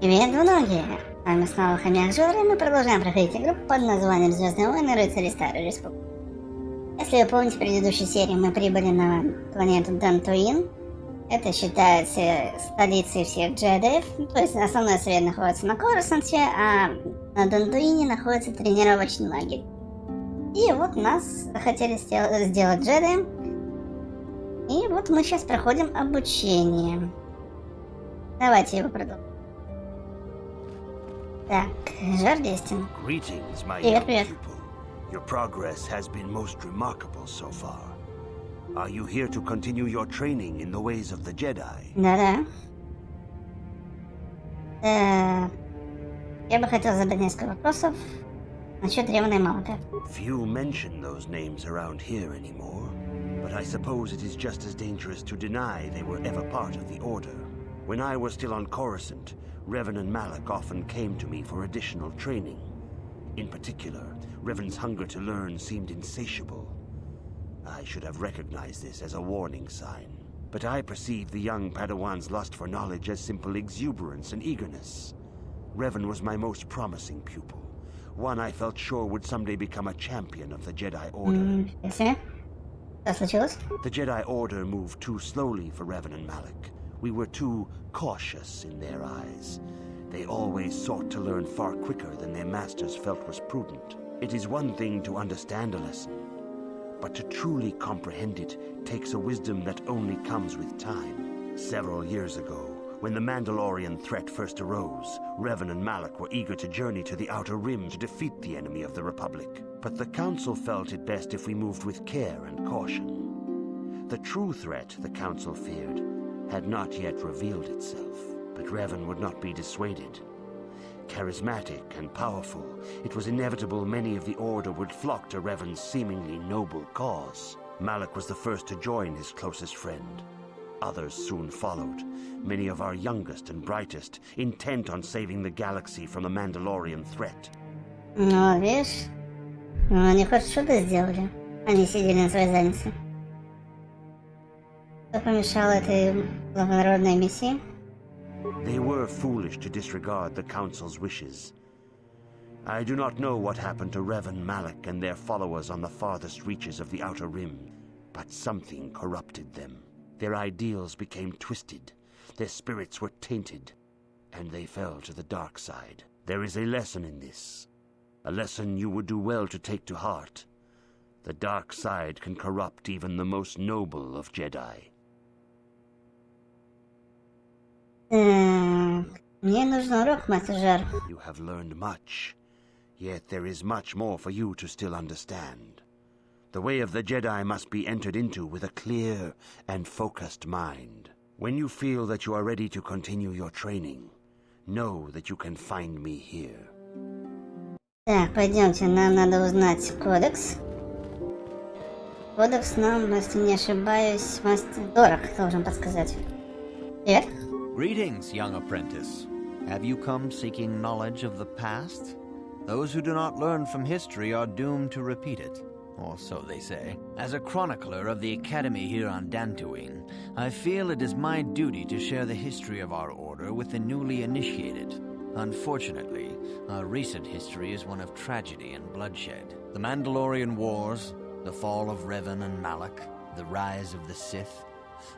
Привет, двуногие! С вами снова ХоМяК ЖоРа, и мы продолжаем проходить игру под названием «Звездные войны. Рыцари Старой Республики». Если вы помните, в предыдущей серии мы прибыли на планету Дантуин. Это считается столицей всех джедаев, то есть основной совет находится на Корусанте, а на Дантуине находится тренировочный лагерь. И вот нас хотели сделать джедаем, и вот мы сейчас проходим обучение. Давайте его продолжим. Так, жар дестин. Greetings, my Привет, young привет. pupil. Your progress has been most remarkable so far. Are you here to continue your training in the ways of the Jedi? Да-да. Я бы хотел задать несколько вопросов насчет древней Малака. Few mention those names around here anymore, but I suppose it is just as dangerous to deny they were ever part of the Order. When I was still on Coruscant, Revan and Malak often came to me for additional training. In particular, Revan's hunger to learn seemed insatiable. I should have recognized this as a warning sign, but I perceived the young Padawan's lust for knowledge as simple exuberance and eagerness. Revan was my most promising pupil, one I felt sure would someday become a champion of the Jedi Order. Если? Что случилось? The Jedi Order moved too slowly for Revan and Malak. We were too cautious in their eyes. They always sought to learn far quicker than their masters felt was prudent. It is one thing to understand a lesson, but to truly comprehend it takes a wisdom that only comes with time. Several years ago, when the Mandalorian threat first arose, Revan and Malak were eager to journey to the Outer Rim to defeat the enemy of the Republic. But the Council felt it best if we moved with care and caution. The true threat the Council feared had not yet revealed itself, but Revan would not be dissuaded. Charismatic and powerful, it was inevitable many of the Order would flock to Revan's seemingly noble cause. Malak was the first to join his closest friend. Others soon followed, many of our youngest and brightest, intent on saving the galaxy from the Mandalorian threat. Ну, видишь, они хоть что-то сделали. Они сидели на своей заднице. Что помешало этой благородной миссии? They were foolish to disregard the Council's wishes. I do not know what happened to Revan, Malak, and their followers on the farthest reaches of the Outer Rim, but something corrupted them. Their ideals became twisted, their spirits were tainted, and they fell to the dark side. There is a lesson in this, a lesson you would do well to take to heart. The dark side can corrupt even the most noble of Jedi. Мне нужен урок, мастер Жар. You have learned much, yet there is much more for you to still understand. The way of the Jedi must be entered into with a clear and focused mind. When you feel that you are ready to continue your training, know that you can find me here. Так, пойдемте, нам надо узнать кодекс. Кодекс нам, если не ошибаюсь, мастер Дорох должен подсказать. Привет. Greetings, young apprentice. Have you come seeking knowledge of the past? Those who do not learn from history are doomed to repeat it, or so they say. As a chronicler of the Academy here on Dantooine, I feel it is my duty to share the history of our order with the newly initiated. Unfortunately, our recent history is one of tragedy and bloodshed. The Mandalorian Wars, the fall of Revan and Malak, the rise of the Sith.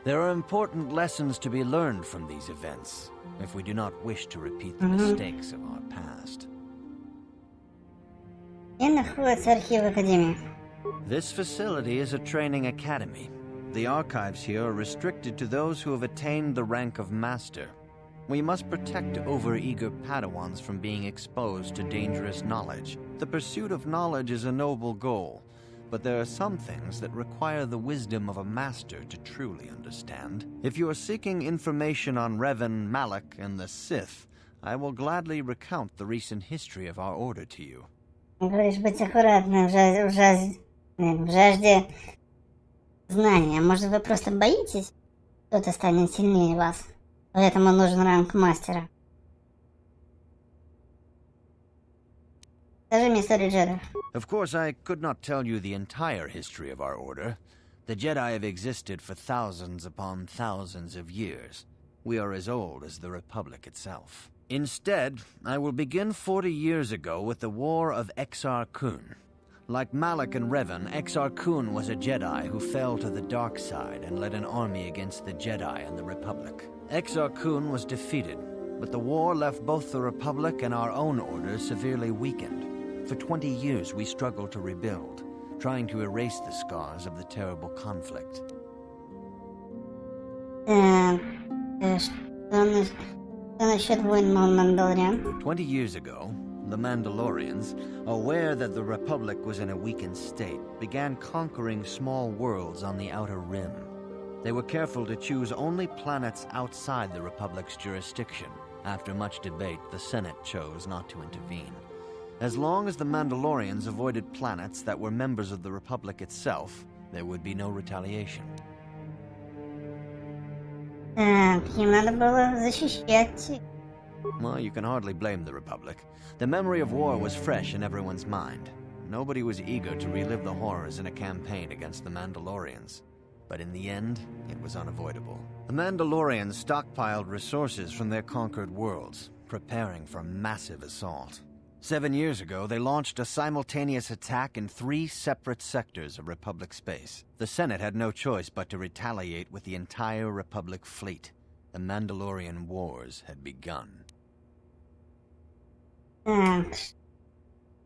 There are important lessons to be learned from these events, if we do not wish to repeat the mistakes of our past. Где находится архив Академии? This facility is a training academy. The archives here are restricted to those who have attained the rank of Master. We must protect overeager Padawans from being exposed to dangerous knowledge. The pursuit of knowledge is a noble goal, but there are some things that require the wisdom of a master to truly understand. If you are seeking information on Revan, Malak, and the Sith, I will gladly recount the recent history of our order to you. Говоришь, быть аккуратным в жажде знания. Может, вы просто боитесь, кто-то станет сильнее вас, поэтому нужен ранг мастера. Скажи мне историю джедаев. Of course, I could not tell you the entire history of our order. The Jedi have existed for thousands upon thousands of years. We are as old as the Republic itself. Instead, I will begin 40 years ago with the War of Exar Kun. Like Malak and Revan, Exar Kun was a Jedi who fell to the dark side and led an army against the Jedi and the Republic. Exar Kun was defeated, but the war left both the Republic and our own order severely weakened. For 20 years we struggled to rebuild, trying to erase the scars of the terrible conflict. Что насчет войн Мандалориан? 20 years ago, the Mandalorians, aware that the Republic was in a weakened state, began conquering small worlds on the Outer Rim. They were careful to choose only planets outside the Republic's jurisdiction. After much debate, the Senate chose not to intervene. As long as the Mandalorians avoided planets that were members of the Republic itself, there would be no retaliation. Им надо было защищать. Well, you can hardly blame the Republic. The memory of war was fresh in everyone's mind. Nobody was eager to relive the horrors in a campaign against the Mandalorians. But in the end, it was unavoidable. The Mandalorians stockpiled resources from their conquered worlds, preparing for a massive assault. 7 years ago, they launched a simultaneous attack in 3 separate sectors of Republic space. The Senate had no choice but to retaliate with the entire Republic fleet. The Mandalorian Wars had begun. Что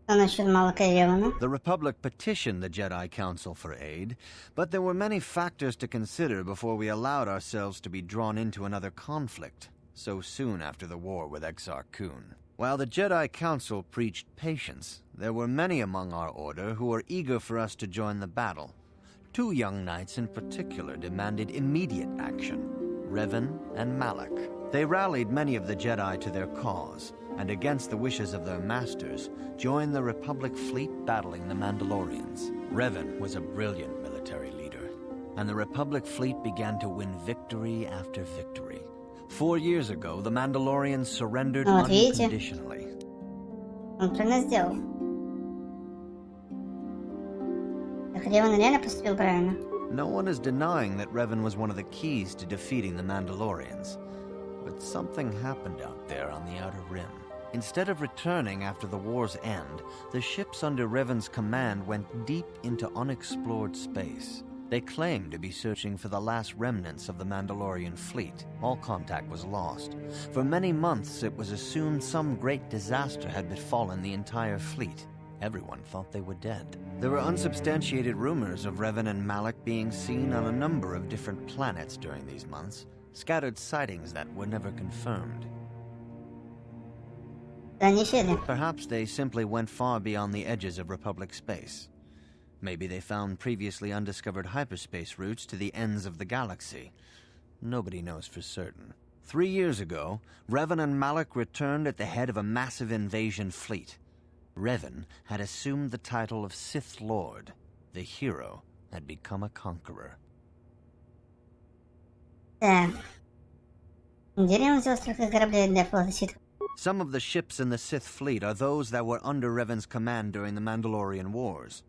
насчет Малака и Ревана? The Republic petitioned the Jedi Council for aid, but there were many factors to consider before we allowed ourselves to be drawn into another conflict, so soon after the war with Exar Kun. While the Jedi Council preached patience, there were many among our order who were eager for us to join the battle. 2 young knights in particular demanded immediate action, Revan and Malak. They rallied many of the Jedi to their cause, and against the wishes of their masters, joined the Republic fleet battling the Mandalorians. Revan was a brilliant military leader, and the Republic fleet began to win victory after victory. 4 years ago, the Mandalorians surrendered Вот видите? unconditionally. Он правильно сделал. Так Реван реально поступил правильно. No one is denying that Revan was one of the keys to defeating the Mandalorians. But something happened out there on the Outer Rim. Instead of returning after the war's end, the ships under Revan's command went deep into unexplored space. They claimed to be searching for the last remnants of the Mandalorian fleet. All contact was lost. For many months, it was assumed some great disaster had befallen the entire fleet. Everyone thought they were dead. There were unsubstantiated rumors of Revan and Malak being seen on a number of different planets during these months, scattered sightings that were never confirmed. Да, не сели. Perhaps they simply went far beyond the edges of Republic space. Maybe they found previously undiscovered hyperspace routes to the ends of the galaxy. Nobody knows for certain. 3 years ago, Revan and Malak returned at the head of a massive invasion fleet. Revan had assumed the title of Sith Lord. The hero had become a conqueror. Да. Где он взял столько кораблей для флота ситхов? Some of the ships in the Sith fleet are those that were under Revan's command during the Mandalorian Wars.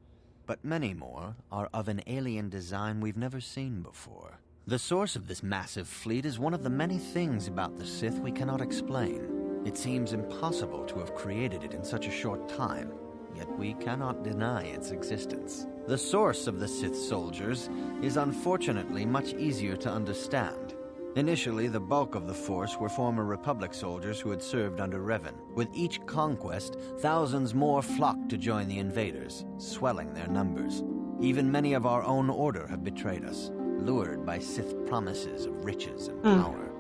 But many more are of an alien design we've never seen before. The source of this massive fleet is one of the many things about the Sith we cannot explain. It seems impossible to have created it in such a short time, yet we cannot deny its existence. The source of the Sith soldiers is unfortunately much easier to understand. Initially, the bulk of the force were former Republic soldiers who had served under Revan. With each conquest, thousands more flocked to join the invaders, swelling their numbers. Even many of our own order have betrayed us, lured by Sith promises of riches and power.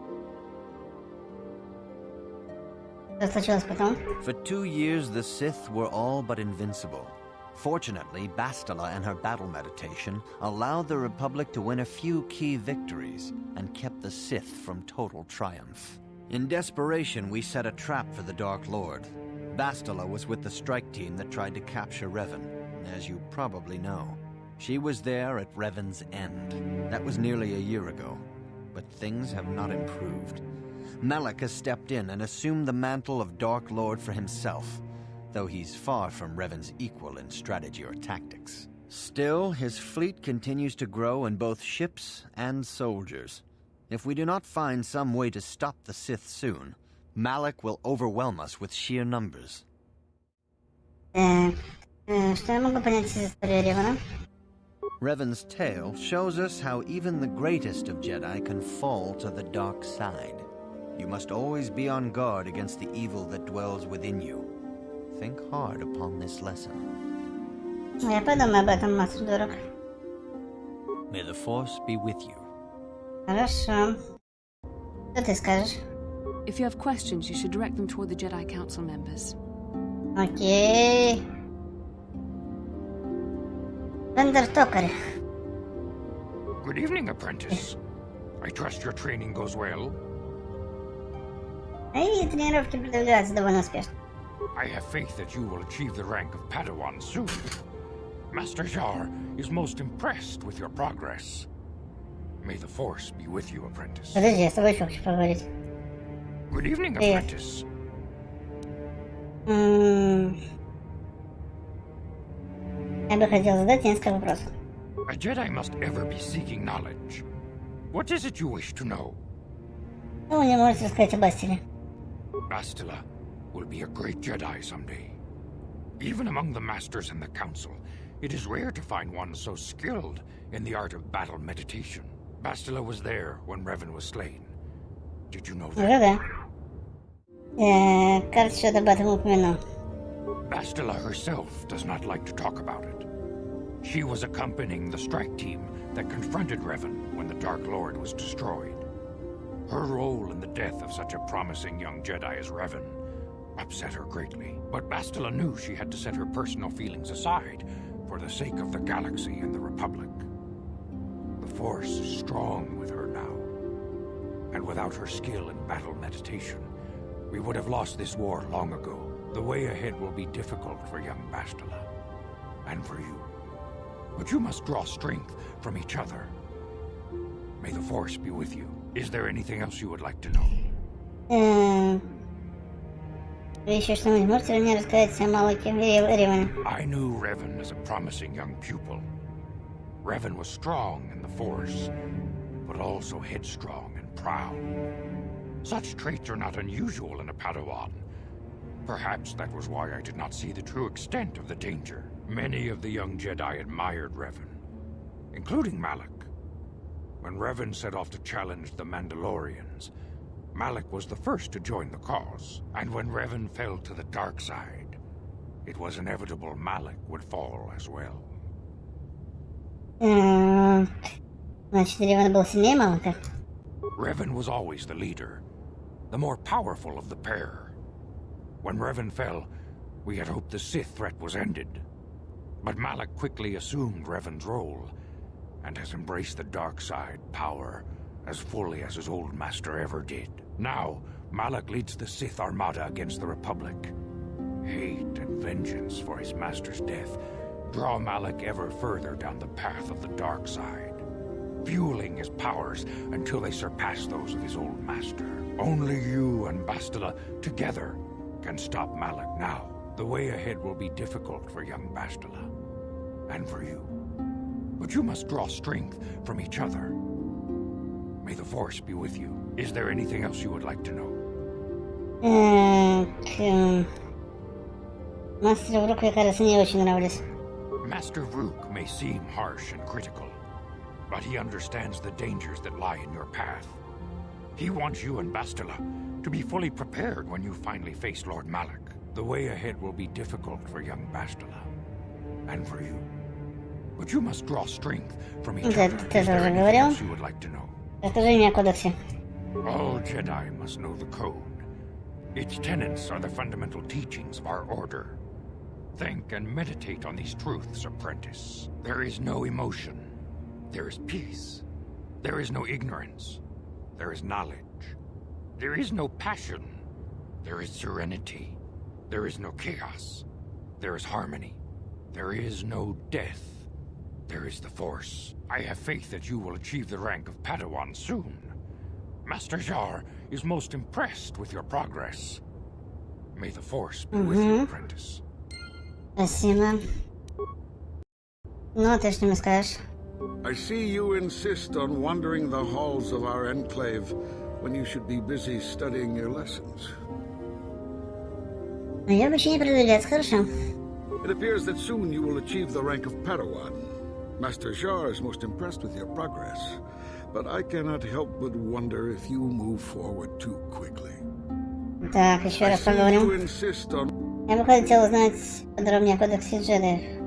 Что случилось потом? For 2 years, the Sith were all but invincible. Fortunately, Bastila and her battle meditation allowed the Republic to win a few key victories and kept the Sith from total triumph. In desperation, we set a trap for the Dark Lord. Bastila was with the strike team that tried to capture Revan, as you probably know. She was there at Revan's end. That was nearly a year ago, but things have not improved. Malak has stepped in and assumed the mantle of Dark Lord for himself, though he's far from Revan's equal in strategy or tactics. Still, his fleet continues to grow in both ships and soldiers. If we do not find some way to stop the Sith soon, Malik will overwhelm us with sheer numbers. Что я могу понять из истории Ревана? Revan's tale shows us how even the greatest of Jedi can fall to the dark side. You must always be on guard against the evil that dwells within you. Think hard upon this lesson. Я подумаю об этом, мастер дурак. May the Force be with you. Хорошо. Что ты скажешь? If you have questions, you should direct them toward the Jedi Council members. Окей. Токарь. Good evening, apprentice. I trust your training goes well. И тренировки продвигаются довольно успешно. I have faith that you will achieve the rank of Padawan soon. Master ЖоРа is most impressed with your progress. May the Force be with you, apprentice. Подожди, я с тобой еще хочу поговорить. Good evening, apprentice. Я бы хотел задать несколько вопросов. A Jedi must ever be seeking knowledge. What is it you wish to know? Что вы мне можете рассказать о Бастиле? Bastila will be a great Jedi someday. Even among the masters in the council, it is rare to find one so skilled in the art of battle meditation. Bastila was there when Revan was slain. Did you know that? Уже да. Кажется, что-то об этом упомянул. Bastila herself does not like to talk about it. She was accompanying the strike team that confronted Revan when the Dark Lord was destroyed. Her role in the death of such a promising young Jedi as Revan upset her greatly. But Bastila knew she had to set her personal feelings aside for the sake of the galaxy and the Republic. The Force is strong with her now. And without her skill in battle meditation, we would have lost this war long ago. The way ahead will be difficult for young Bastila. And for you. But you must draw strength from each other. May the Force be with you. Is there anything else you would like to know? Вы еще что-нибудь можете мне рассказать о Малаке Реване? I knew Revan as a promising young pupil. Revan was strong in the Force, but also headstrong and proud. Such traits are not unusual in a Padawan. Perhaps that was why I did not see the true extent of the danger. Many of the young Jedi admired Revan, including Malik. When Revan set off to challenge the Mandalorians, Malik was the first to join the cause. And when Revan fell to the dark side, it was inevitable Malik would fall as well. Значит, Реван был сильнее Малака? Revan was always the leader, the more powerful of the pair. When Revan fell, we had hoped the Sith threat was ended. But Malik quickly assumed Revan's role, and has embraced the dark side power as fully as his old master ever did. Now, Malik leads the Sith Armada against the Republic. Hate and vengeance for his master's death draw Malik ever further down the path of the dark side, fueling his powers until they surpass those of his old master. Only you and Bastila together can stop Malik now. The way ahead will be difficult for young Bastila, and for you. But you must draw strength from each other. May the Force be with you. Is there anything else you would like to know? Мастеру Вруку, я, кажется, не очень нравлюсь. Master Vrook may seem harsh and critical, but he understands the dangers that lie in your path. He wants you and Bastila to be fully prepared when you finally face Lord Malik. The way ahead will be difficult for young Bastila, and for you. But you must draw strength from each other. Is there anything else you would like to know? Расскажи мне о кодексе. All Jedi must know the code. Its tenets are the fundamental teachings of our order. Think and meditate on these truths, apprentice. There is no emotion. There is peace. There is no ignorance. There is knowledge. There is no passion. There is serenity. There is no chaos. There is harmony. There is no death. There is the Force. I have faith that you will achieve the rank of Padawan soon. Master ЖоРа is most impressed with your progress. May the Force be with you, apprentice. Спасибо. Ну, а ты что мне скажешь? I see you insist on wandering the halls of our enclave when you should be busy studying your lessons. Но я обучение продвигается хорошо. It appears that soon you will achieve the rank of Padawan. Master ЖоРа is most impressed with your progress, but I cannot help but wonder if you move forward too quickly. Так, еще I раз see поговорим. you insist on... Я бы хотел узнать подробнее о кодексе джедаев.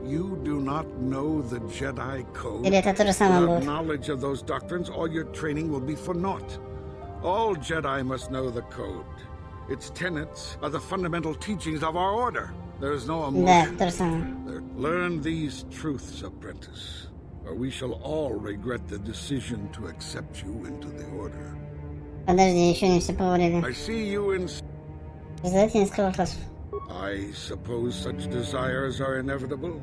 You do not know the Jedi Code? Или это то же самое Without будет? knowledge of those doctrines, all your training will be for naught. All Jedi must know the Code. Its tenets are the fundamental teachings of our order. There is no Да, emotion. то же самое. Learn these truths, apprentice, or we shall all regret the decision to accept you into the order. Подожди, еще не все поговорили. I see you in... Задайте несколько вопросов. I suppose such desires are inevitable,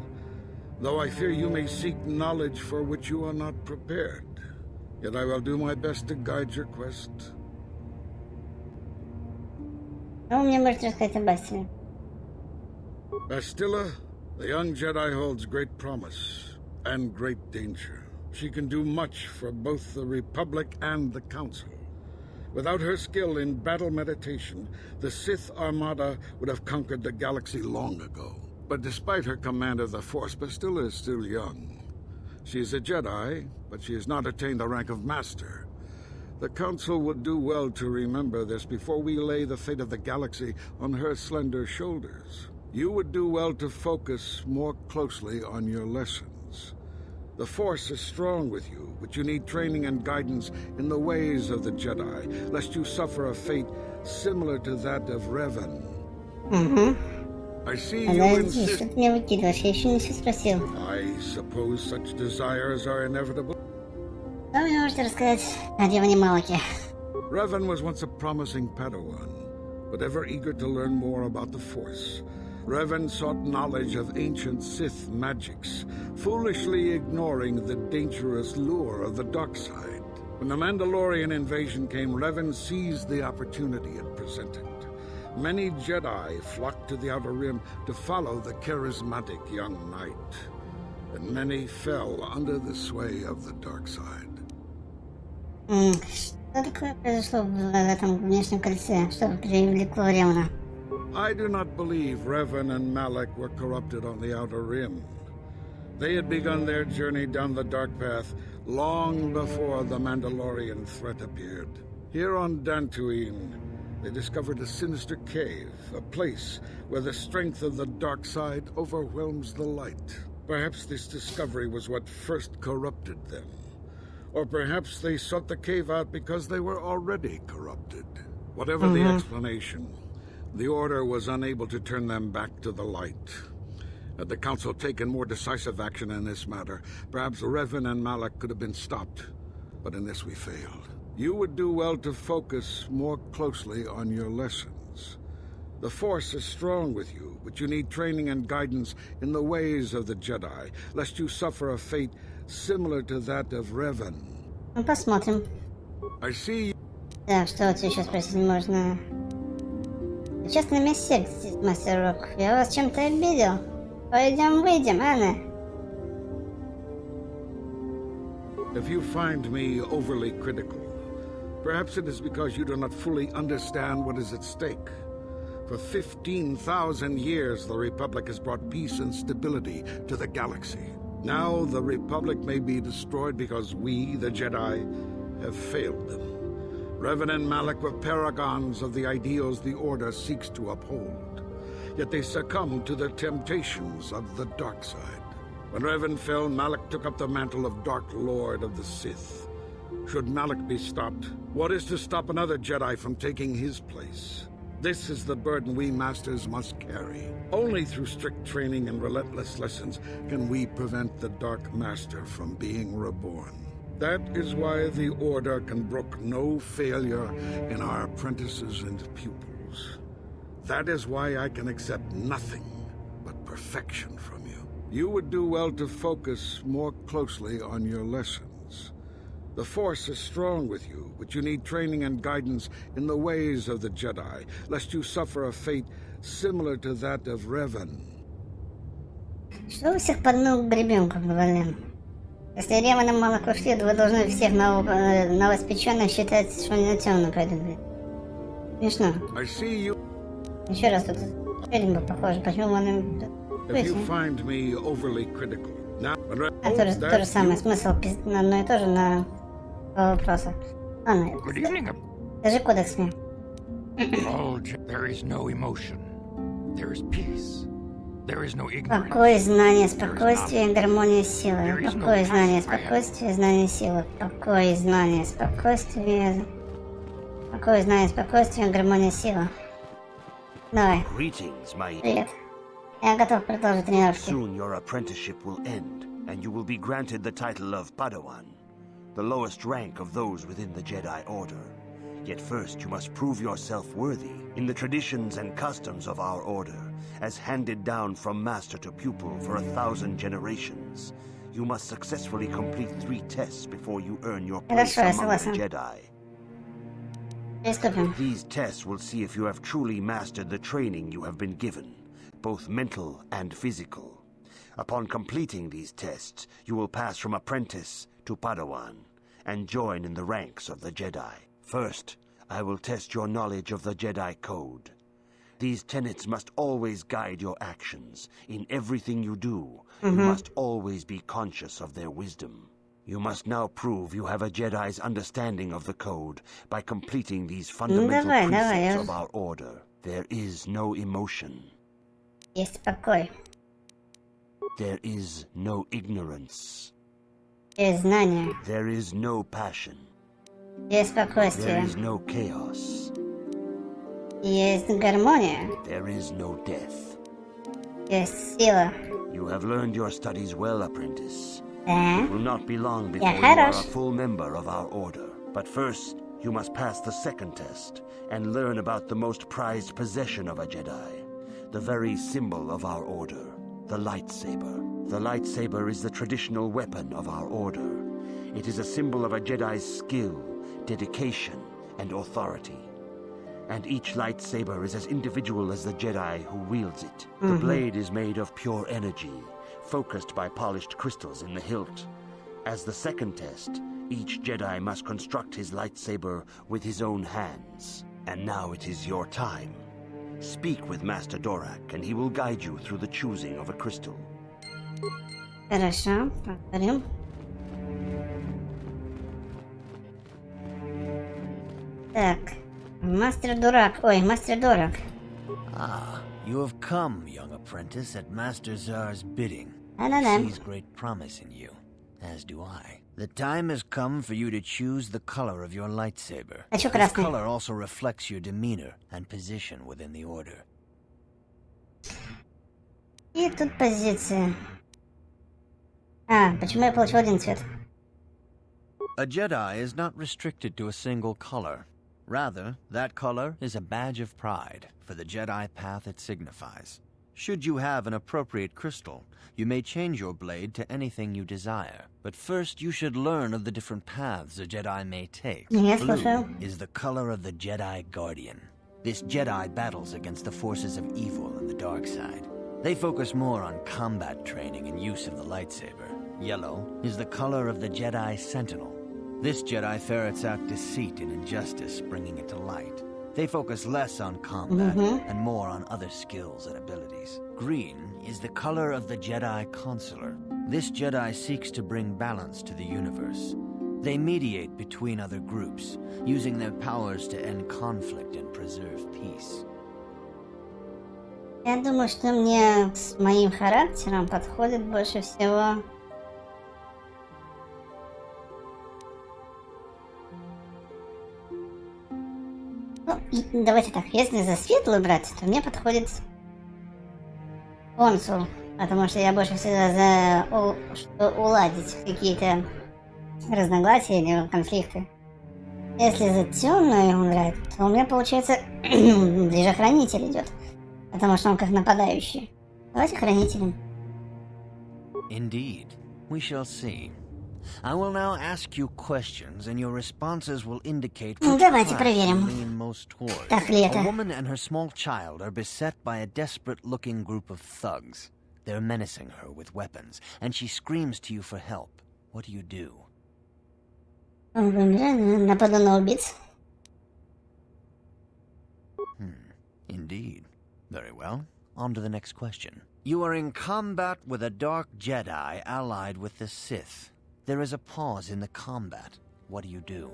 though I fear you may seek knowledge for which you are not prepared. Yet I will do my best to guide your quest. Что вы мне можете рассказать об Бастере? Bastila, the young Jedi holds great promise and great danger. She can do much for both the Republic and the Council. Without her skill in battle meditation, the Sith Armada would have conquered the galaxy long ago. But despite her command of the Force, Bastila is still young. She is a Jedi, but she has not attained the rank of Master. The Council would do well to remember this before we lay the fate of the galaxy on her slender shoulders. You would do well to focus more closely on your lessons. The Force is strong with you, but you need training and guidance in the ways of the Jedi, lest you suffer a fate similar to that of Revan. I see you Подожди, insist... что ты мне выкидываешь? Я еще не все спросил. I suppose such desires are inevitable. Что вы мне можете рассказать о демоне Малаке? Revan was once a promising Padawan, but ever eager to learn more about the Force. Revan sought knowledge of ancient Sith magics, foolishly ignoring the dangerous lure of the dark side. When the Mandalorian invasion came, Revan seized the opportunity it presented. Many Jedi flocked to the Outer Rim to follow the charismatic young knight, and many fell under the sway of the dark side. Что такое произошло в этом внешнем кольце, что привлекло Ревна? I do not believe Revan and Malak were corrupted on the Outer Rim. They had begun their journey down the dark path long before the Mandalorian threat appeared. Here on Dantooine, they discovered a sinister cave, a place where the strength of the dark side overwhelms the light. Perhaps this discovery was what first corrupted them. Or perhaps they sought the cave out because they were already corrupted. Whatever the explanation, the Order was unable to turn them back to the light. Had the Council taken more decisive action in this matter, perhaps Revan and Malak could have been stopped. But in this we failed. You would do well to focus more closely on your lessons. The Force is strong with you, but you need training and guidance in the ways of the Jedi, lest you suffer a fate similar to that of Revan. Ну, посмотрим. I see... Так, что вот еще спросить можно? Сейчас на месте, мастер Рок. Я вас чем-то обидел. Пойдем выйдем, Анна. If you find me overly critical, perhaps it is because you do not fully understand what is at stake. For 15,000 years, the Republic has brought peace and stability to the galaxy. Now the Republic may be destroyed because we, the Jedi, have failed them. Revan and Malak were paragons of the ideals the Order seeks to uphold. Yet they succumbed to the temptations of the dark side. When Revan fell, Malak took up the mantle of Dark Lord of the Sith. Should Malak be stopped, what is to stop another Jedi from taking his place? This is the burden we Masters must carry. Only through strict training and relentless lessons can we prevent the Dark Master from being reborn. That is why the Order can brook no failure in our apprentices and pupils. That is why I can accept nothing but perfection from you. You would do well to focus more closely on your lessons. The Force is strong with you, but you need training and guidance in the ways of the Jedi, lest you suffer a fate similar to that of Revan. Что вы всех под ногу гребенку говорили? Если Реван и Малак ушли, то вы должны всех новоспеченных считать, что они на темную пойдут. Смешно. I see you. Еще раз тут фильм похоже, почему он... If you find me overly critical, now... То же самое, смысл на одно и то же на вопросы. Ладно, Good evening. скажи кодекс мне. There is no emotion. There is peace. There is no ignorance. Покой, знание, спокойствие, гармония, сила. Покой, знание, спокойствие, знание, сила. Покой, знание, спокойствие... Покой, знание, спокойствие, гармония, сила. Давай. Greetings, my... Привет. Я готов продолжить тренировки. Soon your apprenticeship will end, and you will be granted the title of Padawan, the lowest rank of those within the Jedi Order. Yet first you must prove yourself worthy in the traditions and customs of our order, as handed down from master to pupil for 1,000 generations. You must successfully complete 3 tests before you earn your place among the Jedi. Приступим. These tests will see if you have truly mastered the training you have been given, both mental and physical. Upon completing these tests, you will pass from apprentice to Padawan, and join in the ranks of the Jedi. First, I will test your knowledge of the Jedi Code. These tenets must always guide your actions. In everything you do, you must always be conscious of their wisdom. You must now prove you have a Jedi's understanding of the Code by completing these fundamental precepts of our order. There is no emotion. Есть покой. There is no ignorance. Есть знание. There is no passion. Есть There спокойствие. is no chaos. Есть гармония. There is no death. Есть сила. You have learned your studies well, apprentice. Да. It will not be long before you are a full member of our order. But first, you must pass the second test and learn about the most prized possession of a Jedi, the very symbol of our order, the lightsaber. The lightsaber is the traditional weapon of our order. It is a symbol of a Jedi's skill, dedication, and authority. And each lightsaber is as individual as the Jedi who wields it. The blade is made of pure energy, focused by polished crystals in the hilt. As the second test, each Jedi must construct his lightsaber with his own hands. And now it is your time. Speak with Master Dorak, and he will guide you through the choosing of a crystal. Хорошо, повторим. Так, мастер дурак. Ой, мастер дурак. Ah, you have come, young apprentice, at Master Zar's bidding. Да-да-да. He sees great promise in you, as do I. The time has come for you to choose the color of your lightsaber. Хочу This красный. color also reflects your demeanor and position within the order. И тут позиция. А, почему я получил один цвет? A Jedi is not restricted to a single color. Rather, that color is a badge of pride for the Jedi path it signifies. Should you have an appropriate crystal, you may change your blade to anything you desire. But first, you should learn of the different paths a Jedi may take. Я Blue слушаю. is the color of the Jedi Guardian. This Jedi battles against the forces of evil and the dark side. They focus more on combat training and use of the lightsaber. Yellow is the color of the Jedi Sentinel. This Jedi ferrets out deceit and injustice, bringing it to light. They focus less on combat and more on other skills and abilities. Green is the color of the Jedi Consular. This Jedi seeks to bring balance to the universe. They mediate between other groups, using their powers to end conflict and preserve peace. Я думаю, что мне с моим характером подходит больше всего... Ну, давайте так, если за светлую брать, то мне подходит консул, потому что я больше всегда что уладить какие-то разногласия или конфликты. Если за темную брать, то у меня получается ближе хранитель идет, потому что он как нападающий. Давайте хранителем. Indeed, we shall see. I will now ask you questions, and your responses will indicate which Давайте class проверим. you lean most towards. Так ли это? A woman and her small child are beset by a desperate-looking group of thugs. They're menacing her with weapons, and she screams to you for help. What do you do? Нападу на убийц. Indeed. Very well. On to the next question. You are in combat with a dark Jedi allied with the Sith. There is a pause in the combat. What do you do?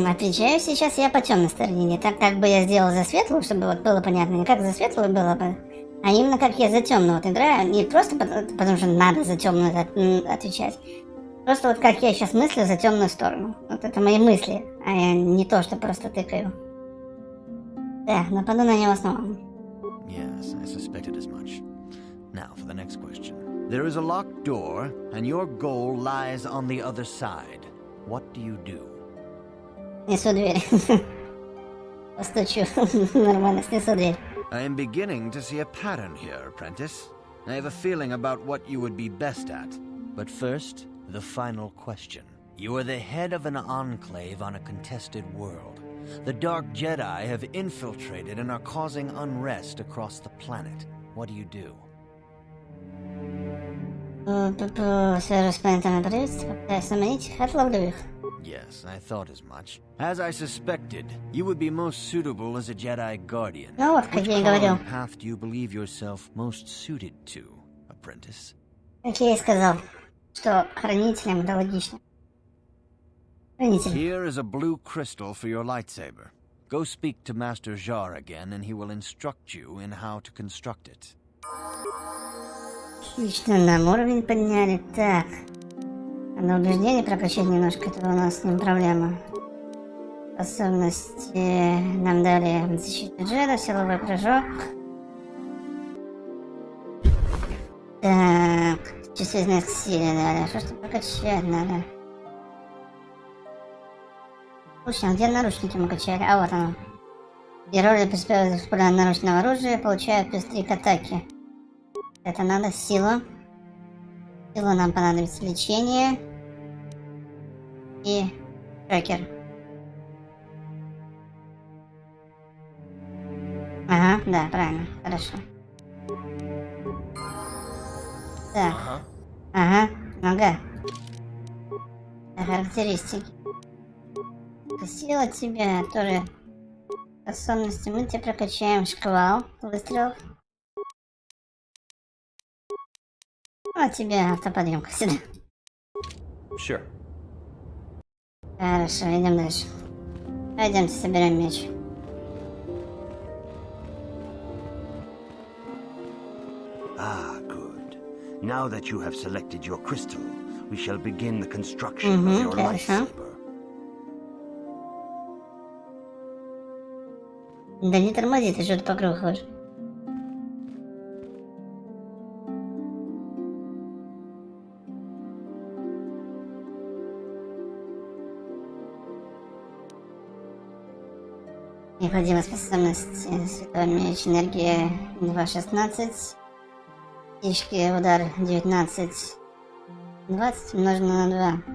Отвечаю, сейчас я по темной стороне. Не так, как бы я сделал за светлую, чтобы вот было понятно, не как за светлую было бы, а именно как я за темную вот играю. Не просто потому что надо за темную отвечать. Просто вот как я сейчас мыслю за темную сторону. Вот это мои мысли, а я не то, что просто тыкаю. Да, нападу на него снова. Yes, I suspected as much. Now for the next question. There is a locked door, and your goal lies on the other side. What do you do? Снесу дверь. Постучу. Нормально, снесу дверь. I am beginning to see a pattern here, apprentice. I have a feeling about what you would be best at. But first, the final question. You are the head of an enclave on a contested world. The Dark Jedi have infiltrated and are causing unrest across the planet. What do you do? Свяжусь с планетами правительства, попытаюсь заманить их, отловлю их. Yes, I thought as much. As I suspected, you would be most suitable as a Jedi Guardian. Ну вот, как Which я и говорил. path do you believe yourself most suited to, apprentice? Как я и сказал, что хранителям это логично. Хранитель. Here is a blue crystal for your lightsaber. Go speak to Master ЖоРа again, and he will instruct you in how to construct it. Отлично, нам уровень подняли. Так. Надо убеждение прокачать немножко, это у нас с ним проблема. Способности нам дали защиту джеда, силовой прыжок. Так, чувствительность к силе дали. Что ж прокачать надо? Слушай, а где наручники мы качали? А вот оно. Герои при использовании наручного оружия получают плюс 3 к атаке. Это надо силу. Силу нам понадобится лечение. И трекер. Ага, да, правильно, хорошо. Так. Ага, нога. Характеристики. Сила тебя тоже. Способности мы тебе прокачаем шквал выстрелов. А тебе автоподъемка сюда. Sure. Хорошо, идем дальше. Пойдемте соберем меч. Ah, good. Now that you have selected your crystal, we shall begin the construction of your хорошо. lightsaber. Да не тормози, ты что-то по кругу ходишь. Необходима способность Святой Меч, энергия 2.16, фишки удар 19, 20 умножено на 2.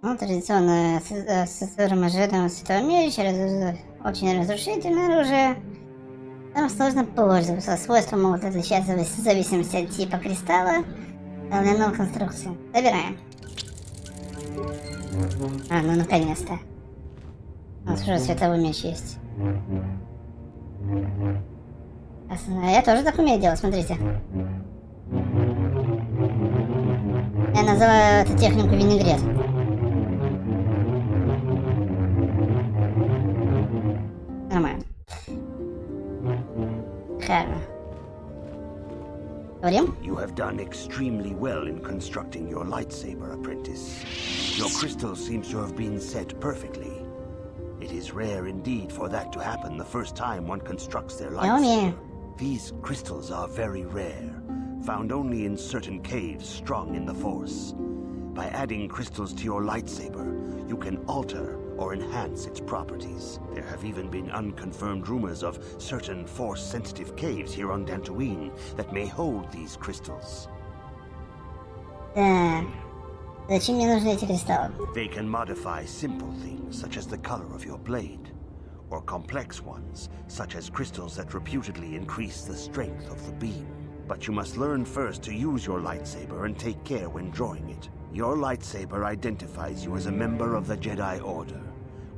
Ну, традиционно ассоциируемое жирным Святой Меч, очень разрушительное оружие. Там сложно пользоваться, свойства могут отличаться в зависимости от типа кристалла, давленного конструкции. Собираем. А, ну наконец-то. У нас уже световой меч есть. Я тоже так умею делать, смотрите. Я называю эту технику винегрет. Нормально. Харно. Говорим? You have done extremely well in constructing your lightsaber, apprentice. Your crystal seems to have been set perfectly. It is rare indeed for that to happen the first time one constructs their Я умею. lightsaber. These crystals are very rare, found only in certain caves strung in the Force. By adding crystals to your lightsaber, you can alter or enhance its properties. There have even been unconfirmed rumors of certain Force-sensitive caves here on Dantooine that may hold these crystals. Так. Зачем мне нужны эти кристаллы? They can modify simple things, such as the color of your blade, or complex ones, such as crystals that reputedly increase the strength of the beam. But you must learn first to use your lightsaber and take care when drawing it. Your lightsaber identifies you as a member of the Jedi Order.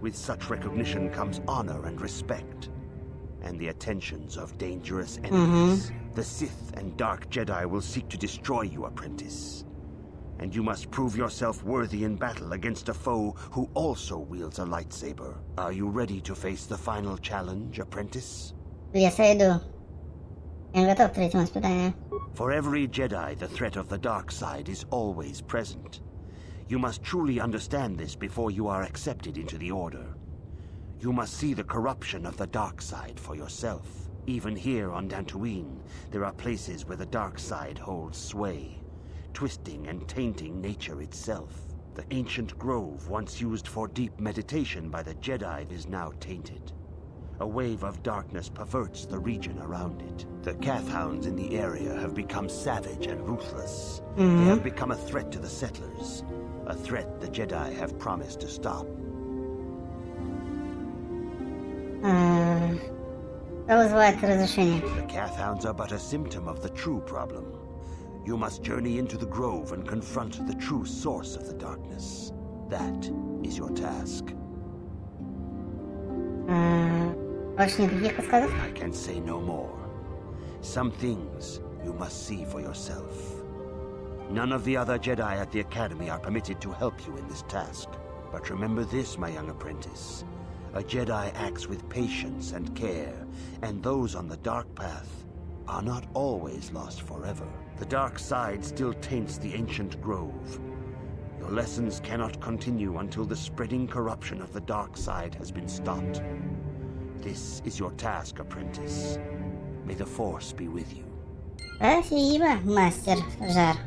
With such recognition comes honor and respect, and the attentions of dangerous enemies. The Sith and Dark Jedi will seek to destroy you, apprentice. And you must prove yourself worthy in battle against a foe who also wields a lightsaber. Are you ready to face the final challenge, apprentice? Yes, I do. Я готов к третьему испытанию. For every Jedi, the threat of the dark side is always present. You must truly understand this before you are accepted into the Order. You must see the corruption of the dark side for yourself. Even here on Dantooine, there are places where the dark side holds sway, twisting and tainting nature itself. The ancient grove once used for deep meditation by the Jedi is now tainted. A wave of darkness perverts the region around it. The Cathhounds in the area have become savage and ruthless. They have become a threat to the settlers, a threat the Jedi have promised to stop. Что вызывает разрушение? The Cathhounds are but a symptom of the true problem. You must journey into the grove and confront the true source of the darkness. That is your task. Больше никаких подсказок? I can say no more. Some things you must see for yourself. None of the other Jedi at the Academy are permitted to help you in this task. But remember this, my young apprentice. A Jedi acts with patience and care, and those on the dark path are not always lost forever. The dark side still taints the ancient grove. Your lessons cannot continue until the spreading corruption of the dark side has been stopped. This is your task, apprentice. May the Force be with you. Спасибо, мастер Жар.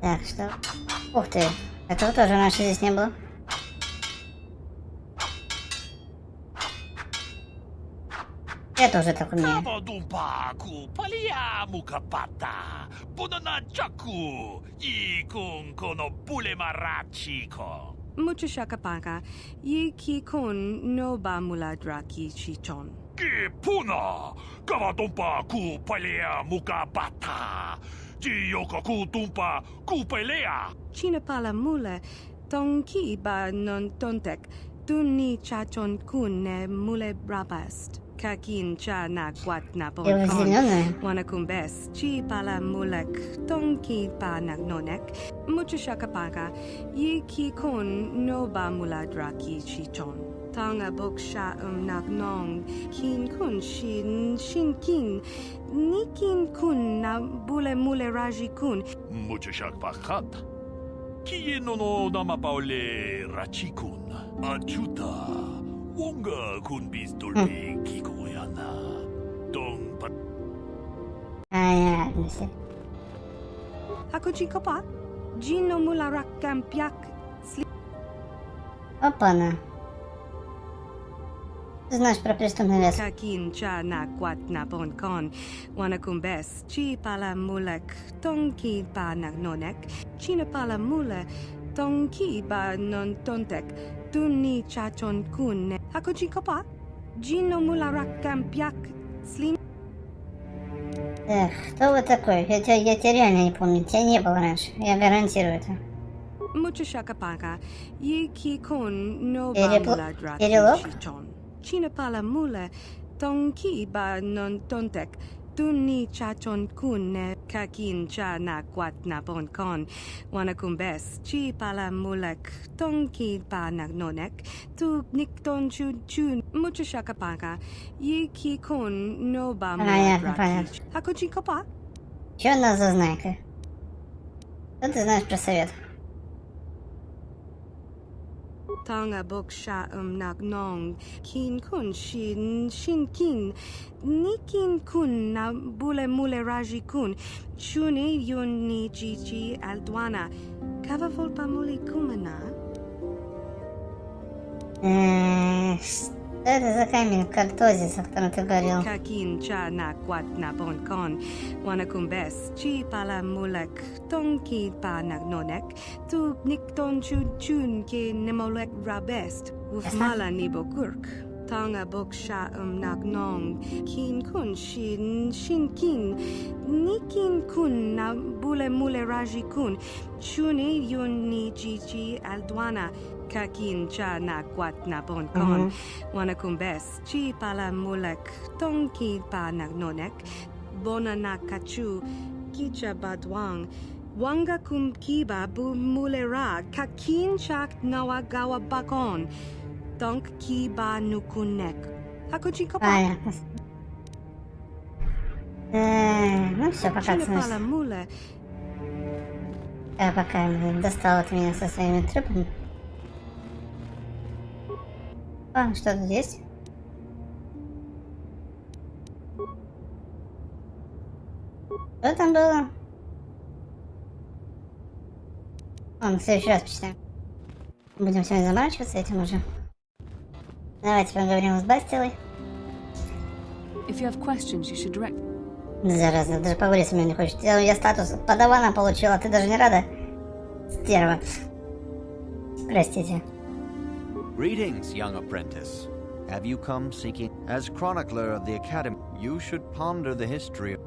Так, что... Ух ты, этого тоже раньше здесь не было. Я тоже так умею. Mucho shakapaka, ye ki kun no ba mula draki chichon. Ki puna! Kavatumpa ku palea muka bata! Jiyoko ku tumpa ku pelea! China pala mula, tong ki ba non tontek, tunni chachon kun ne mule brabast. Kakin cha na kwat na Я ponkon. зеленая. Wanakumbes, chi pala mulek, tong ki pa nagnonek. Mucho shakapaka, ye ki kun no ba mula draki chichon. Tanga bok sha nagnong, kin kun shin kin, ni kin kun na bule mule raji kun. Mucho shakpakat. Kiye no nama paole rachikun. Achuta. Wonga kun bis dolby kikoyana. Dong pat. Понятно все. Hakuchi kopa, jino mula rakam pyak sli. Опа-на. Ты знаешь про преступный лес. Kakin cha na kwat na ponkon. Wanakumbes, chi pala mulek, tong ki pa nagnonek. China pala mule, tong ki ba non tontek. Tunni chachon kun. Hakuchi kopa, jino mula rakam pyak slim. Эх, кто вы такой? Я тебя реально не помню. Тебя не было раньше. Я гарантирую это. Mucho shakapaka, ye ki kun no ba Перелог? mula draki Перелог? chichon. China pala mule, tong ki ba non tontek. Tunni chachon kun ne kakin cha na kwat na ponkon. Wanakumbes, chi pala mulek, tong ki pa nagnonek. Tu nikton chun. Mucho shakapaka, ye ki kun no ba mula Понятно, draki. понятно. Hakuchi kopa? Че у нас за знайка? Что ты знаешь про совет? Tanga bok sha nagnong, kin kun shin kin, ni kin kun na bule mule raji kun, chuni yun ni chichi aldwana, kava volpa muli kumana. Что это за камень в картозис, о котором ты говорил? Kakin cha na kwat na ponkon, wanakumbes, chi pala mulek, tong ki pa nagnonek, tu nikton chun ke nemolek rabest, ufmala ni bokurk. Tanga bok sha nagnong, kin kun shin kin, ni kin kun na bule mule raji kun, chuni yun ni chichi aldwana, kakin cha na kwat na bon kon wanakumbes chi pala mulek tongki pa nagnonek bona na kachu kicha badwang wanga kum kiba bu mulera kakin chak nawagawa bakon donk kiba nukunek hakuchi kopa. Понятно. Ну все, пока Pala mule пока достал от меня со своими трюками. А, что тут есть? Что там было? В следующий раз почитаем. Будем сегодня заморачиваться этим уже. Давайте поговорим с Бастилой. If you have questions, you should direct. Зараза, даже поговорить со мной не хочет. Я статус подавана получила, ты даже не рада? Стерва. Простите. Greetings, young apprentice. Have you come seeking? As chronicler of the Academy, you should ponder the history.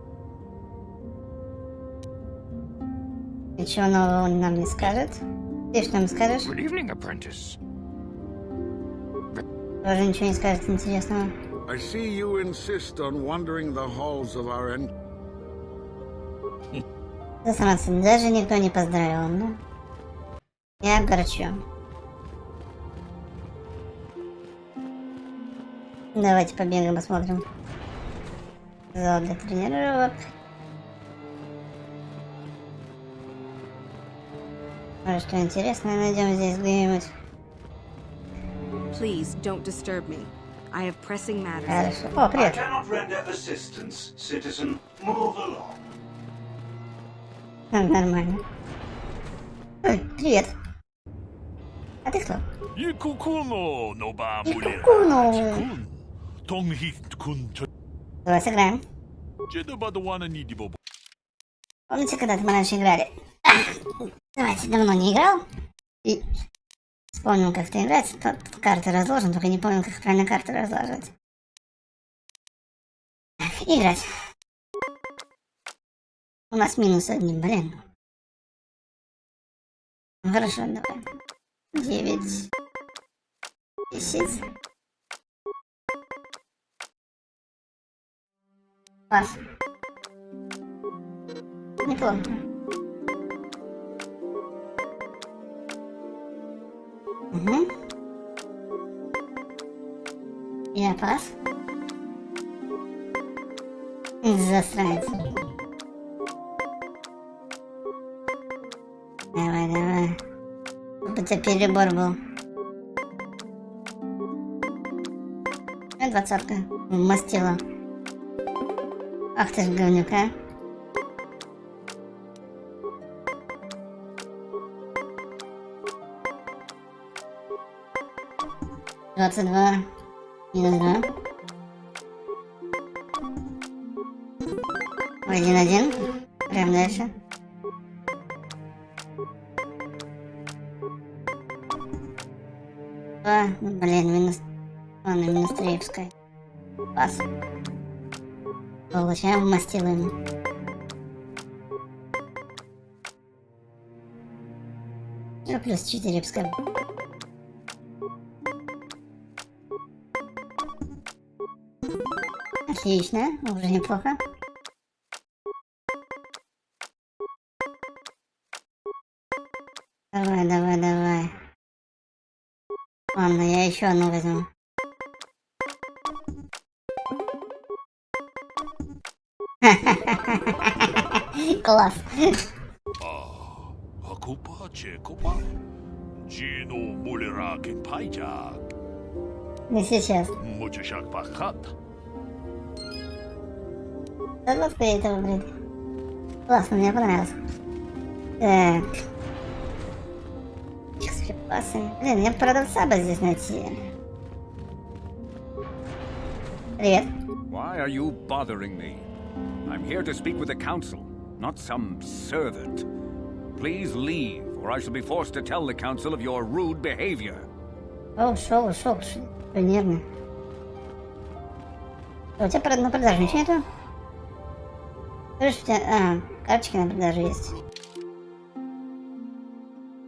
Ничего нового он нам не скажет. Ты что нам скажешь? Good evening, apprentice. Тоже ничего не скажет интересного. I see you insist on wandering the halls of our Засранцы, даже никто не поздравил, да? Я огорчен. Давайте побегаем, посмотрим. Зал для тренировок. Может, что интересное найдем здесь где-нибудь. please don't disturb me. I have pressing matters. Хорошо. О, I привет. cannot render assistance, citizen. Move along. Нормально. Ой, привет. А ты кто? 이쿠쿠노 노바 물레라 Куну. 동희군 Давай сыграем. 제도바도 와는 이디보 Помните, когда-то мы раньше играли? Давайте, давно не играл. И вспомнил, как это играть. Тут карты разложены, только не помню, как правильно карты разложить. Играть. У нас минус один, блин. Ну, хорошо, давай. 9. 10. Пас. Неплохо. Угу. Я пас. Засранец. Давай, давай. Чтобы у тебя перебор был. 20-ка. Мастила. Ах ты ж говнюк, а. $22. Минус 2. 1-1. Прям дальше. Блин, минус. Ладно, минус 3 пускай. Пас. Получаем мастилу ему. Ну, плюс 4 пускай. Отлично, уже неплохо. Давай, давай, давай. Ладно, я еще одну возьму. Класс. 아쿠파 제코파 지노 물레라 갱파이자 Не сейчас. 무주샥 바깥 Согласка этого, блин. Классно, мне понравилось. Так. С припасами. Блин, мне продавца бы здесь найти. Привет. Why are you bothering me? I'm here to speak with the council, not some servant. Please leave, or I shall be forced to tell the council of your rude behavior. Ушел. Что нервный. У тебя на продажу ничего нету? Слышь, у тебя... карточки на продажу есть.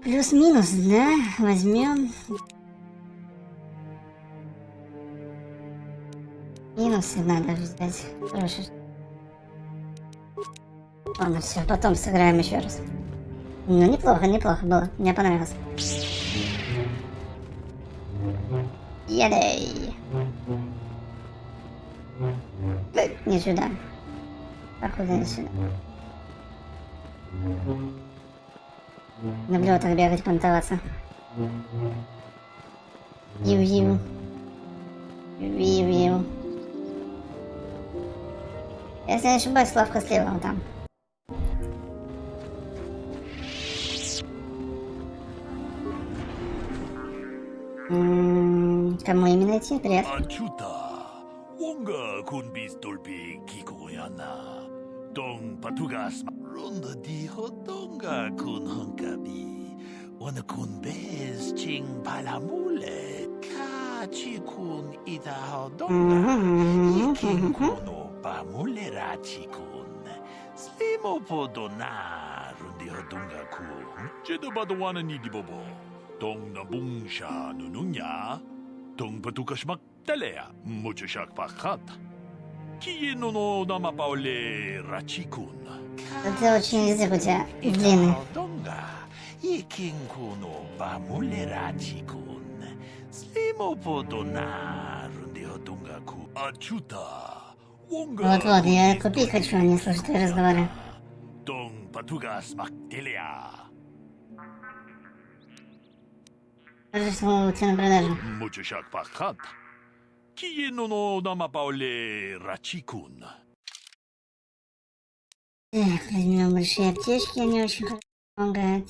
Плюс-минус, да? Возьмем. Минусы надо взять. Хорошо. Ладно, все, потом сыграем еще раз. Ну, неплохо было. Мне понравилось. Едей. Не сюда. Походу не сюда. Люблю так бегать, понтоваться. Вью-вью. Вью-вью. Если не ошибаюсь, Славка слева вот там. Кому именно идти? Привет. Wonga kun bis dolbi kikoyana. Dong patugas ronda di hotonga kun honkabi. Wana kun bez ching palamule. Ka chi kun ida hodonga. Yikin kuno pamulera chi kun. Slimo podona rundi hodonga kun. Jedo badwana ni di bobo. Dong na bungsha nununya. Dong patukas maktalea. Mucho shak pakhat. Киено но нама пауле рачикун. Это очень язык у тебя длинный. Донга. Икинкуно памуле рачикун. Слимо подона рундио донгаку. Ачута. Вот, я купить хочу, а не слушать твои разговоры. Дон патугас мактелия. Скажи, что у тебя на продажу. Mucho shak pakhat. Киено но нама пауле рачикун. Так, возьмем большие аптечки, они очень хорошо помогают.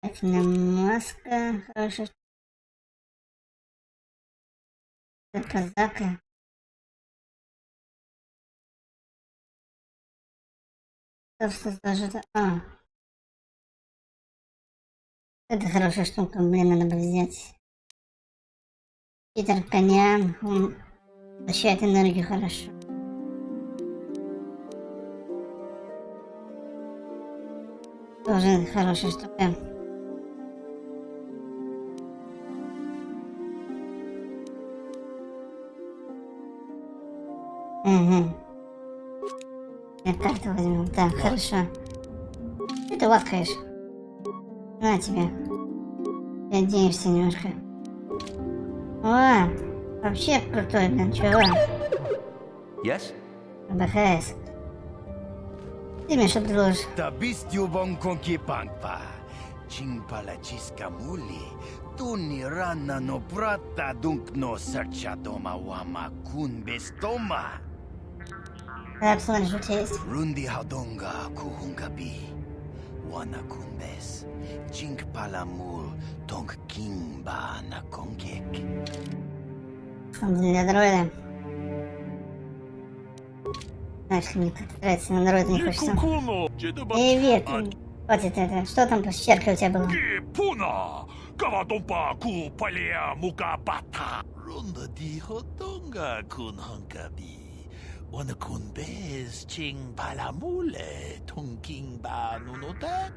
Это маска хорошая. Это казака. Собственно, даже это... Это хорошая штука, блин, надо бы взять. Питер коня, он получает энергию хорошо. Тоже хорошая штука. Угу. Я карту возьму. Так, хорошо. Что ты ласкаешь? На тебе. Ты оденешься немножко. О, вообще крутой, блин, чувак. Yes? БХС. Ты мне что предложишь? Табистю вонконки панкпа. Чинпалачиска мули. Туни рана но брата дункно серча дома вама кун без дома. Да, посмотришь, у тебя есть. Рунди хадонга кухунгаби. Вана кун без. Чинк паламул. Тонг кингба на конкек. Для дроида. Знаешь, мне как-то нравится, на дроида не хочется. Эй, Вик, хватит это. Что там по щерке у тебя было? Пуна! Кавадомпа ку палея мукабата. Рунда ди хотонга кун ханкаби. Wana kun bez ching palamule tungking ba nunotak.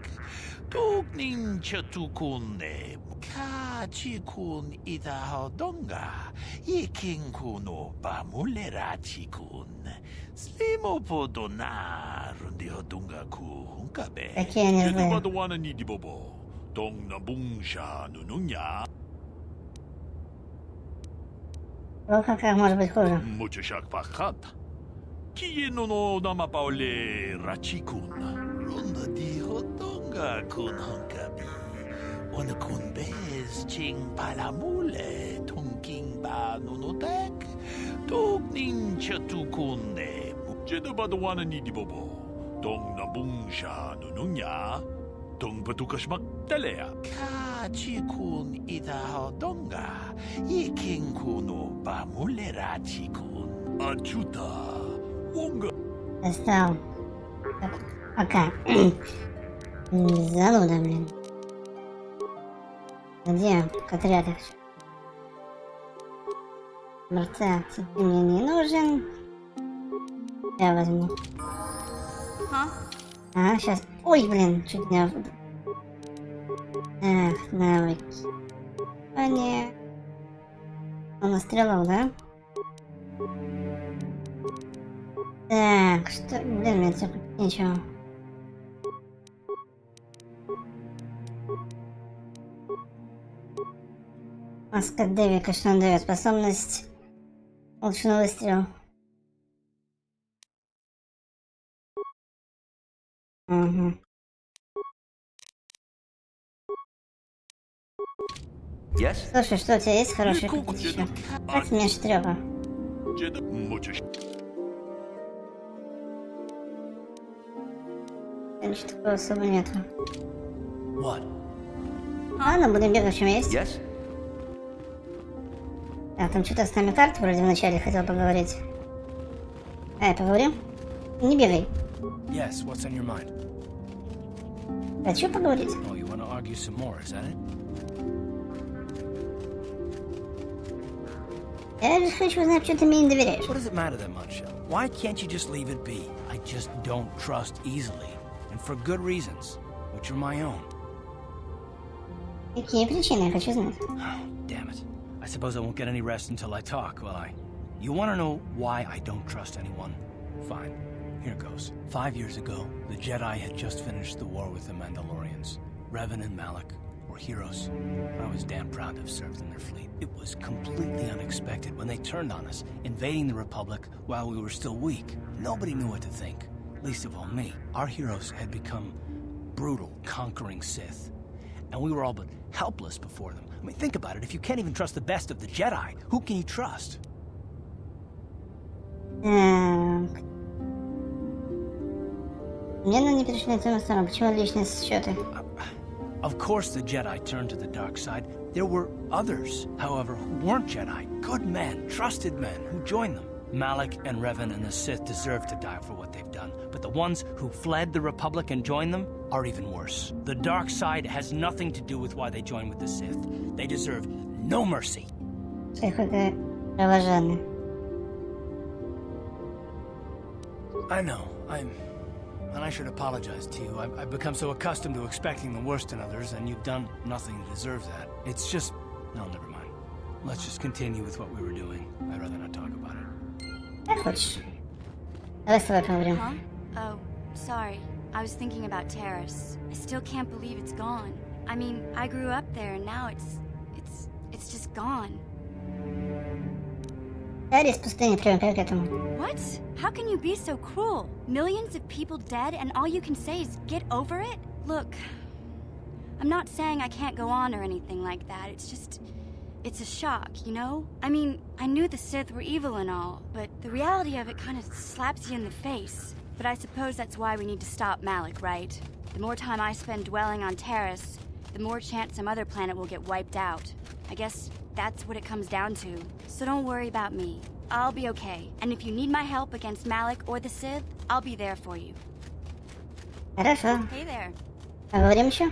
Tugning chatukune. Ka chikun ida hodonga. Yiking kuno pamule rachikun. Slimo podona rundi hodonga ku hunkabe. Какие они злые. Бадуана ни дибобо. Дong на бунша нунуня. Плохо, как может быть хуже. Mucho shak pakhat. Kieno no nama paule rachikun. Runda di hotonga kun hankabi. Ona kun bez ching palamule. Tungking ba nunotek. Tugning chatukune. Jeda badawana ni dibobo. Dong na bungsha nununya. Dong patukas maktalea. Ka chikun ida hodonga. Yiking kuno pamule rachikun. Achuta. Достал. Пока. Зануда, блин. Где отряд? Борца, тебе мне не нужен. Я возьму. Ага, сейчас. Ой, блин, чуть меня Так, навыки. Понятно. Он стрелял, да? Так, что... Блин, мне это ничего. Маска Дэвика, что он дает? Способность... Улучшенный выстрел. Угу. Yes? Слушай, что у тебя есть хороший купить еще? Как мне штрёба? Ничего такого особо нету. What? Ладно, будем бегать, в чем есть. Yes? А, там что-то с нами карта вроде вначале хотел поговорить. Поговорим? Не бегай. Yes, what's on your mind? Хочу поговорить. Oh, you want to argue some more, is that it? Я же хочу узнать, что ты мне не доверяешь. What does it matter that much? Why can't you just leave it be? I just don't trust easily. And for good reasons, which are my own. Какие причины, я хочу знать. Oh, damn it. I suppose I won't get any rest until I talk, will I? You want to know why I don't trust anyone? Fine. Here goes. 5 years ago, the Jedi had just finished the war with the Mandalorians. Revan and Malak were heroes. I was damn proud to have served in their fleet. It was completely unexpected when they turned on us, invading the Republic while we were still weak. Nobody knew what to think, least of all me. Our heroes had become brutal, conquering Sith. And we were all but helpless before them. I mean, think about it. If you can't even trust the best of the Jedi, who can you trust? Мне не пришли на ту сторону. Почему личные счеты? Of course the Jedi turned to the dark side. There were others, however, who weren't Jedi. Good men, trusted men, who joined them. Malak and Revan and the Sith deserve to die for what they've done. But the ones who fled the Republic and joined them are even worse. The dark side has nothing to do with why they joined with the Sith. They deserve no mercy. I know, and I should apologize to you. I've become so accustomed to expecting the worst in others, and you've done nothing to deserve that. It's just... No, never mind. Let's just continue with what we were doing. I'd rather not talk about it. Как хочешь. Давай с тобой поговорим. Huh? Oh, sorry. I was thinking about Terrace. I still can't believe it's gone. I mean, I grew up there, and now it's just gone. What? How can you be so cruel? Millions of people dead and all you can say is get over it? Look, I'm not saying I can't go on or anything like that. It's a shock, you know? I mean, I knew the Sith were evil and all, but the reality of it kind of slaps you in the face. But I suppose that's why we need to stop Malak, right? The more time I spend dwelling on Terrace, the more chance some other planet will get wiped out. I guess that's what it comes down to. So don't worry about me. I'll be okay. And if you need my help against Malak or the Sith, I'll be there for you. Хорошо. Hey there. Поговорим еще?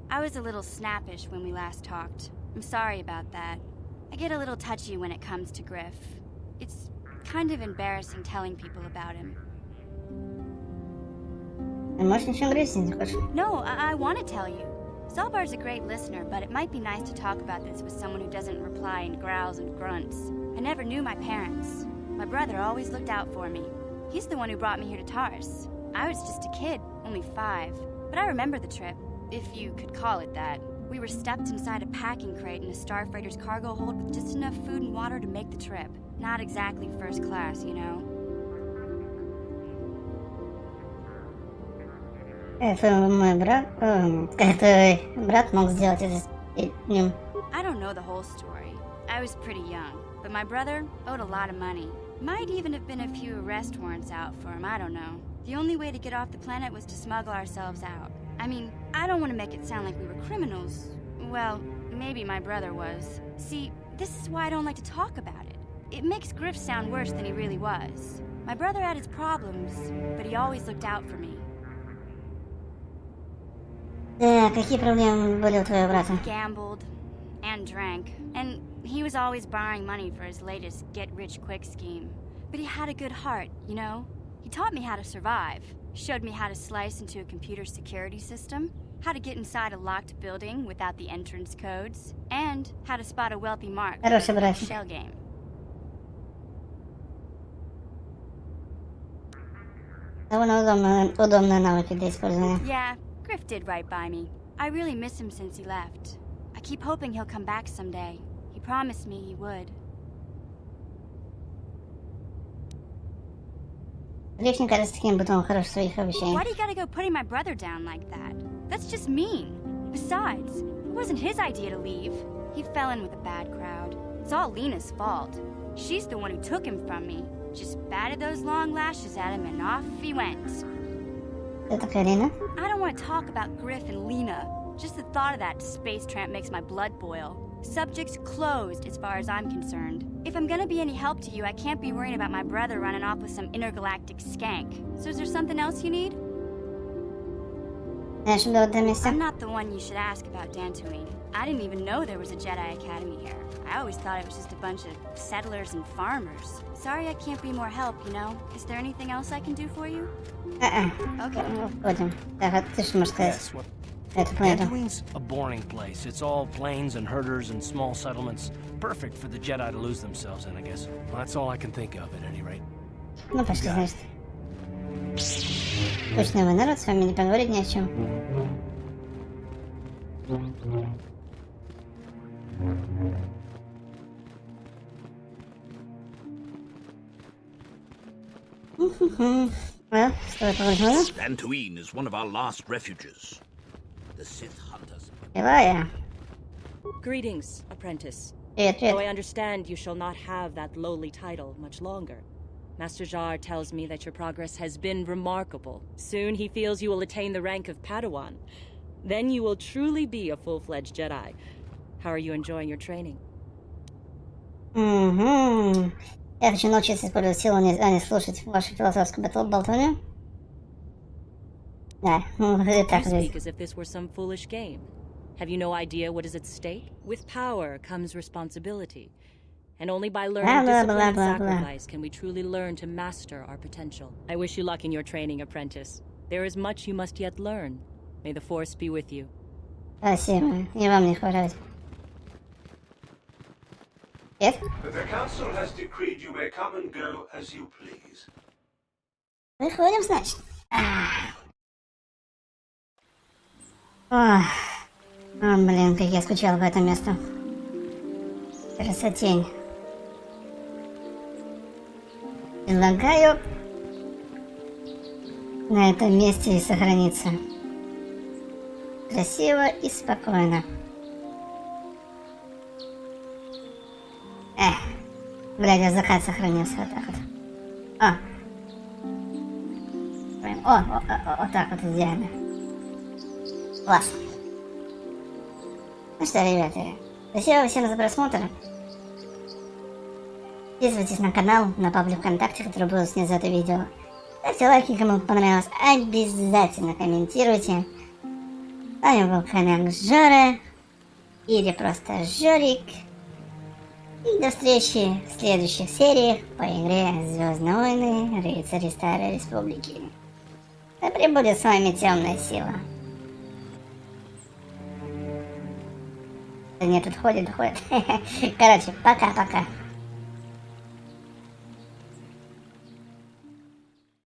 I was a little snappish when we last talked. I'm sorry about that. I get a little touchy when it comes to Griff. It's kind of embarrassing telling people about him. No, I want to tell you. Zalbar's a great listener, but it might be nice to talk about this with someone who doesn't reply in growls and grunts. I never knew my parents. My brother always looked out for me. He's the one who brought me here to Tars. I was just a kid, only 5. But I remember the trip, if you could call it that. We were stuffed inside a packing crate in a starfighter's cargo hold with just enough food and water to make the trip. Not exactly first class, you know. Это мой брат, это брат мог сделать это с ним. I don't know the whole story. I was pretty young, but my brother owed a lot of money. Might even have been a few arrest warrants out for him, I don't know. The only way to get off the planet was to smuggle ourselves out. I mean, I don't want to make it sound like we were criminals. Well, maybe my brother was. See, this is why I don't like to talk about it. It makes Griff sound worse than he really was. My brother had his problems, but he always looked out for me. Какие проблемы были у твоего брата? Gambled and drank, and he was always borrowing money for his latest get-rich-quick scheme. But he had a good heart, you know? He taught me how to survive, showed me how to slice into a computer security system. how to get inside a locked building without the entrance codes, and how to spot a wealthy mark. Хороший братик. Shell game. Довольно удобные навыки для использования. Yeah, Griff did right by me. I really miss him since he left. I keep hoping he'll come back someday. He promised me he would. Гриф не кажется таким, будто он хорош в своих обещаниях. Why do you gotta go putting my brother down like that? That's just mean. Besides, it wasn't his idea to leave. He fell in with a bad crowd. It's all Lena's fault. She's the one who took him from me. Just batted those long lashes at him and off he went. Кто такая Лена? I don't want to talk about Griff and Lena. Just the thought of that space tramp makes my blood boil. Subject's closed as far as I'm concerned. If I'm gonna be any help to you, I can't be worrying about my brother running off with some intergalactic skank. So is there something else you need? I'm not the one you should ask about Dantooine. I didn't even know there was a Jedi Academy here. I always thought it was just a bunch of settlers and farmers. Sorry I can't be more help, you know? Is there anything else I can do for you? Okay. Входим. Так, ты что можешь сказать? Yes, what? Эту планету. Dantooine's a boring place. It's all plains and herders and small settlements. Perfect for the Jedi to lose themselves in, I guess. Well, that's all I can think of, at any rate. Ну, пошли, значит. Точно вы народ, с вами не поговорить ни о чем. Well, стоит поговорить. Dantooine is one of our last refuges. The Sith hunters. Живая. Greetings, apprentice. Привет, Though I привет. understand you shall not have that lowly title much longer. Master Jar tells me that your progress has been remarkable. Soon he feels you will attain the rank of Padawan. Then you will truly be a full-fledged Jedi. How are you enjoying your training? Угу. Я хочу научиться использовать силу, а не слушать вашу философскую болтовню. Да, ну, и You так здесь. speak as if this were some foolish game. Have you no idea what is at stake? With power comes responsibility. And only by learning discipline and sacrifice can we truly learn to master our potential. I wish you luck in your training, apprentice. There is much you must yet learn. May the Force be with you. Спасибо. И вам не хворать. Нет? The council has decreed you may come and go as you please. Выходим, значит. Ох. Блин, как я скучал по этому месту. Красотень. Предлагаю на этом месте и сохраниться. Красиво и спокойно. Блядь, я закат сохранился вот так вот. Вот так вот идеально. Класс. Ну что, ребята, спасибо всем за просмотр. Подписывайтесь на канал, на паблик ВКонтакте, который будет снизу это видео. Ставьте лайки, кому понравилось. Обязательно комментируйте. С вами был ХоМяК ЖоРа. Или просто Жорик. И до встречи в следующих сериях по игре Звездные войны, рыцари Старой Республики. Да пребудет с вами темная сила. Нет, тут ходит. Короче, пока-пока.